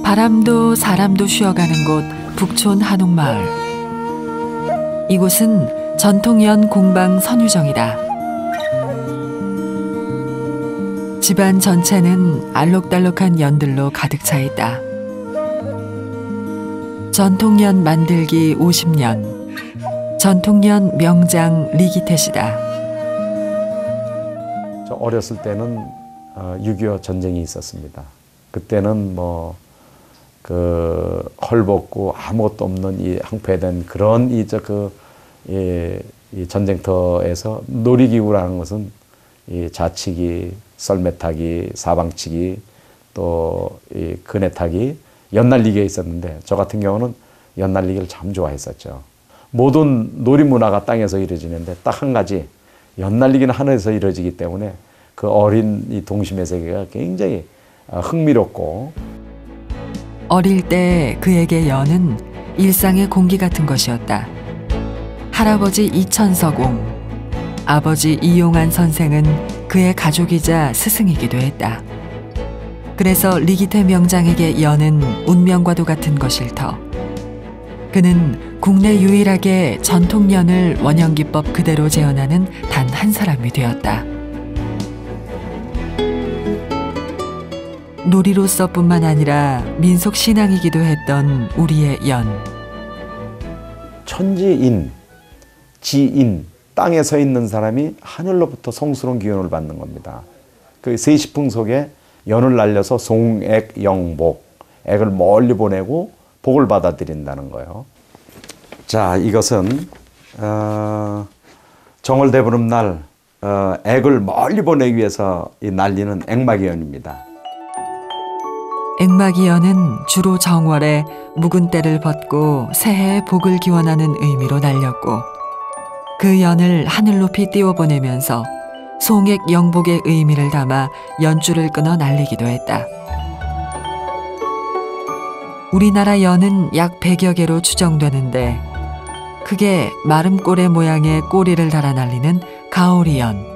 바람도 사람도 쉬어가는 곳 북촌 한옥마을. 이곳은 전통연 공방 선유정이다. 집안 전체는 알록달록한 연들로 가득 차 있다. 전통연 만들기 50년. 전통연 명장 리기태 씨다. 저 어렸을 때는 6.25 전쟁이 있었습니다. 그때는 헐벗고 아무것도 없는 이 황폐된 그런 이 전쟁터에서 놀이기구라는 것은 이 좌치기, 썰매타기, 사방치기, 또 이 그네타기, 연날리기가 있었는데 저 같은 경우는 연날리기를 참 좋아했었죠. 모든 놀이문화가 땅에서 이루어지는데 딱 한 가지, 연날리기는 하늘에서 이루어지기 때문에 그 어린 이 동심의 세계가 굉장히 흥미롭고, 어릴 때 그에게 연은 일상의 공기 같은 것이었다. 할아버지 이천서공, 아버지 이용한 선생은 그의 가족이자 스승이기도 했다. 그래서 리기태 명장에게 연은 운명과도 같은 것일 터. 그는 국내 유일하게 전통연을 원형기법 그대로 재현하는 단 한 사람이 되었다. 놀이로서뿐만 아니라 민속 신앙이기도 했던 우리의 연. 천지인, 지인, 땅에 서 있는 사람이 하늘로부터 성스러운 기운을 받는 겁니다. 그 세시풍 속에 연을 날려서 송액 영복, 액을 멀리 보내고 복을 받아들인다는 거예요. 자, 이것은 정월대보름 날 액을 멀리 보내기 위해서 날리는 액마기연입니다. 액마기연은 주로 정월에 묵은 때를 벗고 새해의 복을 기원하는 의미로 날렸고, 그 연을 하늘 높이 띄워보내면서 송액 영복의 의미를 담아 연줄을 끊어 날리기도 했다. 우리나라 연은 약 100여 개로 추정되는데, 크게 마름꼬레 모양의 꼬리를 달아 날리는 가오리연,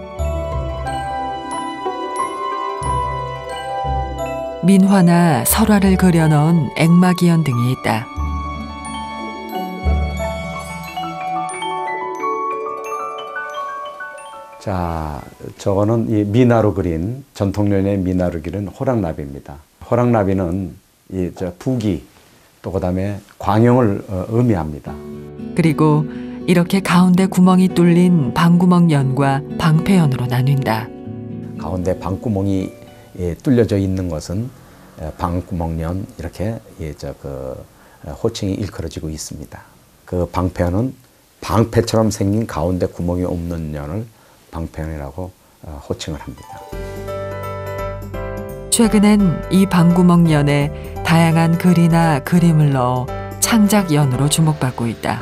민화나 설화를 그려 넣은 액마기연 등이 있다. 자, 저거는 이 미나로 그린, 전통연의 미나로 그린 호랑나비입니다. 호랑나비는 부귀, 또 그다음에 광영을 의미합니다. 그리고 이렇게 가운데 구멍이 뚫린 방구멍연과 방패연으로 나뉜다. 가운데 방구멍이 뚫려져 있는 것은 방구멍연, 이렇게 호칭이 일컬어지고 있습니다. 그 방패연은 방패처럼 생긴 가운데 구멍이 없는 연을 방패연이라고 호칭을 합니다. 최근엔 이 방구멍연에 다양한 글이나 그림을 넣어 창작연으로 주목받고 있다.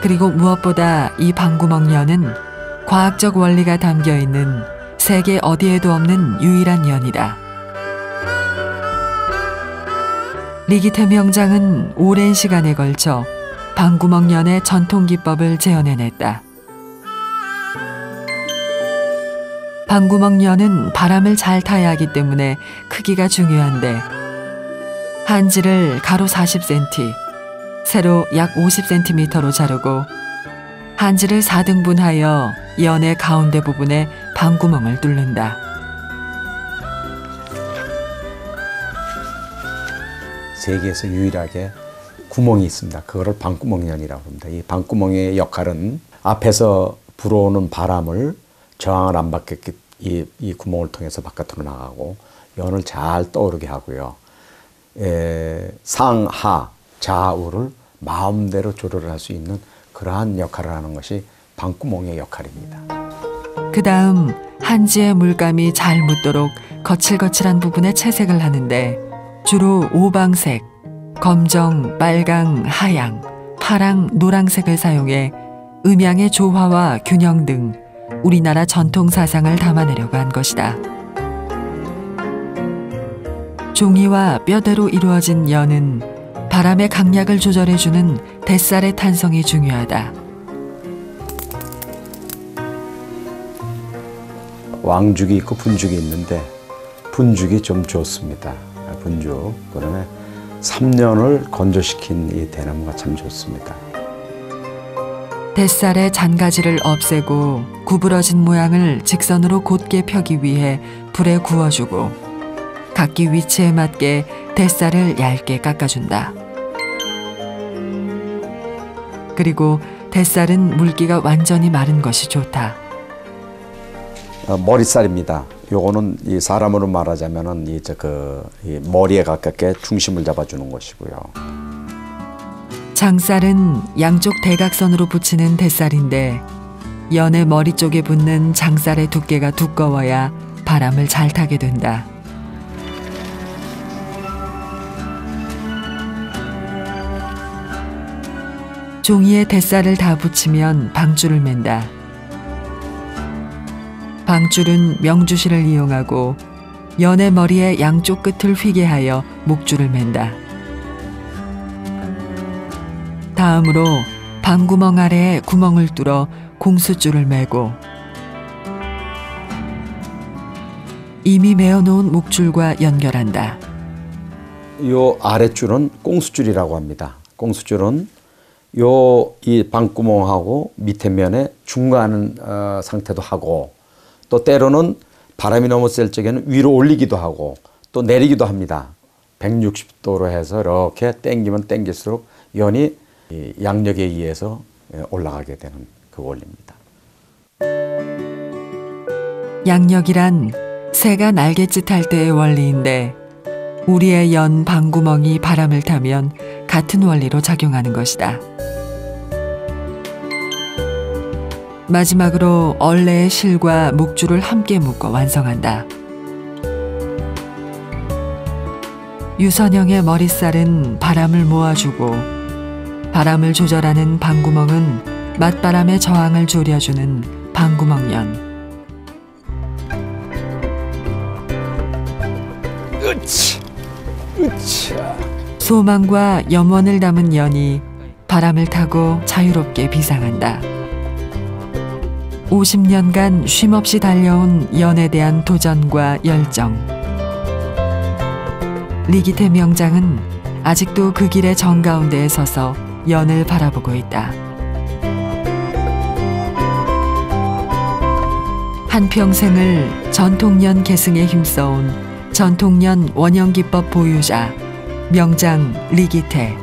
그리고 무엇보다 이 방구멍연은 과학적 원리가 담겨 있는 세계 어디에도 없는 유일한 연이다. 리기태 명장은 오랜 시간에 걸쳐 방구멍연의 전통 기법을 재현해냈다. 방구멍연은 바람을 잘 타야 하기 때문에 크기가 중요한데, 한지를 가로 40cm, 세로 약 50cm로 자르고 한지를 4등분하여 연의 가운데 부분에 방구멍을 뚫는다. 세계에서 유일하게 구멍이 있습니다. 그거를 방구멍연이라고 합니다. 이 방구멍의 역할은 앞에서 불어오는 바람을 저항을 안 받게끔 이 구멍을 통해서 바깥으로 나가고, 연을 잘 떠오르게 하고요. 상하, 좌우를 마음대로 조절을 할 수 있는 그러한 역할을 하는 것이 방구멍의 역할입니다. 그 다음 한지의 물감이 잘 묻도록 거칠거칠한 부분에 채색을 하는데, 주로 오방색, 검정, 빨강, 하양, 파랑, 노랑색을 사용해 음양의 조화와 균형 등 우리나라 전통 사상을 담아내려고 한 것이다. 종이와 뼈대로 이루어진 연은 바람의 강약을 조절해주는 뱃살의 탄성이 중요하다. 왕죽이 있고 분죽이 있는데 분죽이 좀 좋습니다. 분주. 그다음에 3년을 건조시킨 이 대나무가 참 좋습니다. 뱃살의 잔가지를 없애고 구부러진 모양을 직선으로 곧게 펴기 위해 불에 구워주고 각기 위치에 맞게 뱃살을 얇게 깎아준다. 그리고 뱃살은 물기가 완전히 마른 것이 좋다. 머리살입니다. 요거는 이 사람으로 말하자면은 이 머리에 가깝게 중심을 잡아주는 것이고요. 장살은 양쪽 대각선으로 붙이는 뱃살인데 연의 머리 쪽에 붙는 장살의 두께가 두꺼워야 바람을 잘 타게 된다. 종이에 뱃살을 다 붙이면 방줄을 맨다. 방줄은 명주실을 이용하고 연의 머리의 양쪽 끝을 휘게 하여 목줄을 맨다. 다음으로 방구멍 아래에 구멍을 뚫어 공수줄을 매고 이미 메어놓은 목줄과 연결한다. 요 아랫줄은 꽁수줄이라고 합니다. 꽁수줄은 이 방구멍하고 밑에 면에 중간 상태도 하고 또 때로는 바람이 너무 셀 적에는 위로 올리기도 하고 또 내리기도 합니다. 160도로 해서 이렇게 당기면 당길수록 연이 양력에 의해서 올라가게 되는 그 원리입니다. 양력이란 새가 날갯짓 할 때의 원리인데 우리의 연 방구멍이 바람을 타면 같은 원리로 작용하는 것이다. 마지막으로 얼레의 실과 목줄을 함께 묶어 완성한다. 유선형의 머리살은 바람을 모아주고 바람을 조절하는 방구멍은 맞바람의 저항을 줄여주는 방구멍연. 소망과 염원을 담은 연이 바람을 타고 자유롭게 비상한다. 50년간 쉼없이 달려온 연에 대한 도전과 열정. 리기태 명장은 아직도 그 길의 정가운데에 서서 연을 바라보고 있다. 한평생을 전통연 계승에 힘써온 전통연 원형기법 보유자 명장 리기태.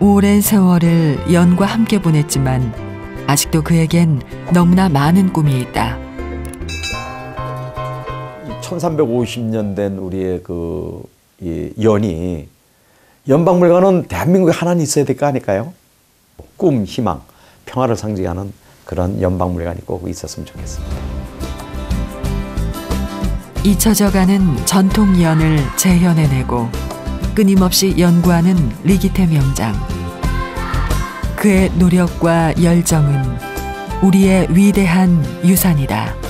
오랜 세월을 연과 함께 보냈지만 아직도 그에겐 너무나 많은 꿈이 있다. 1350년 된 우리의 이 연이 연박물관은 대한민국에 하나는 있어야 될 거 아닐까요? 꿈, 희망, 평화를 상징하는 그런 연박물관이 꼭 있었으면 좋겠습니다. 잊혀져가는 전통 연을 재현해내고 끊임없이 연구하는 리기태 명장. 그의 노력과 열정은 우리의 위대한 유산이다.